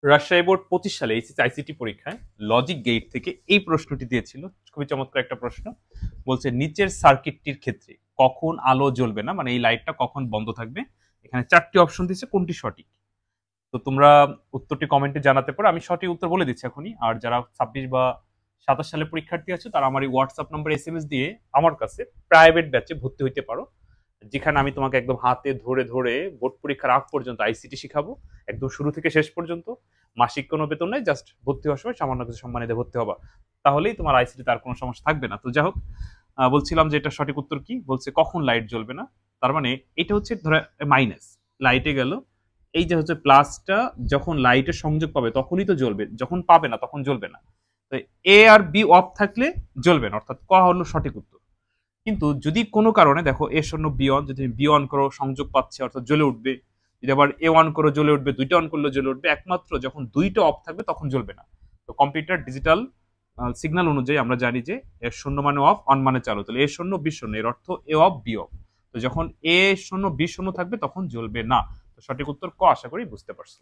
Rajshahi board 25 সালে HSC ICT পরীক্ষায় logic gate থেকে এই প্রশ্নটি দিয়েছিল। খুবই চমৎকার একটা প্রশ্ন। বলছে নিচের সার্কিটটির ক্ষেত্রে কখন আলো জ্বলবে না, মানে এই লাইটটা কখন বন্ধ থাকবে। এখানে 4টি অপশন দিচ্ছে, কোনটি সঠিক। তো তোমরা উত্তরটি কমেন্টে জানাতে পারো। আমি সঠিক উত্তর বলে দিচ্ছি এখনই। আর যারা 26 বা 27 সালে পরীক্ষার্থী আছে তারা আমার এই হোয়াটসঅ্যাপ নাম্বারে এসএমএস দিয়ে আমার কাছে প্রাইভেট ব্যাচে ভর্তি হইতে পারো, যেখানে আমি তোমাকে একদম হাতে ধরে ধরে বোর্ড পরীক্ষার আগ পর্যন্ত আইসিটি শিখাবো, একদম শুরু থেকে শেষ পর্যন্ত। মাসিক কোনো বেতন নাই, জাস্ট ভর্তি হওয়ার সময় সামান্য কিছু সম্মান দিয়ে ভর্তি হবা, তাহলেই তোমার আইসিটি তার কোনো সমস্যা থাকবে না। তো যাই হোক, বলছিলাম যে এটা সঠিক উত্তর কি, বলছে কখন লাইট জ্বলবে না। তার মানে এটা হচ্ছে ধরো মাইনাস, লাইটে গেল, এই যে হচ্ছে প্লাসটা যখন লাইটের সংযোগ পাবে তখনই তো জ্বলবে, যখন পাবে না তখন জ্বলবে না। তো এ আর বি অফ থাকলে জ্বলবে না, অর্থাৎ ক হলো সঠিক উত্তর। কিন্তু যদি কোনো কারণে দেখো এ শূন্য বি অন, যদি বি অন করো সংযোগ পাচ্ছে অর্থাৎ জ্বলে উঠবে, যদি আবার এ ওয়ান করো জ্বলে উঠবে, দুইটা অন করলে জ্বলে উঠবে, একমাত্র যখন দুইটা অফ থাকবে তখন জ্বলবে না। তো কম্পিউটার ডিজিটাল সিগন্যাল অনুযায়ী আমরা জানি যে এ শূন্য মানে অফ, অন মানে চালু, তাহলে এ শূন্য বি শূন্য, এর অর্থ এ অফ বি অফ। তো যখন এ শূন্য বি শূন্য থাকবে তখন জ্বলবে না। তো সঠিক উত্তর ক, আশা করি বুঝতে পারছো।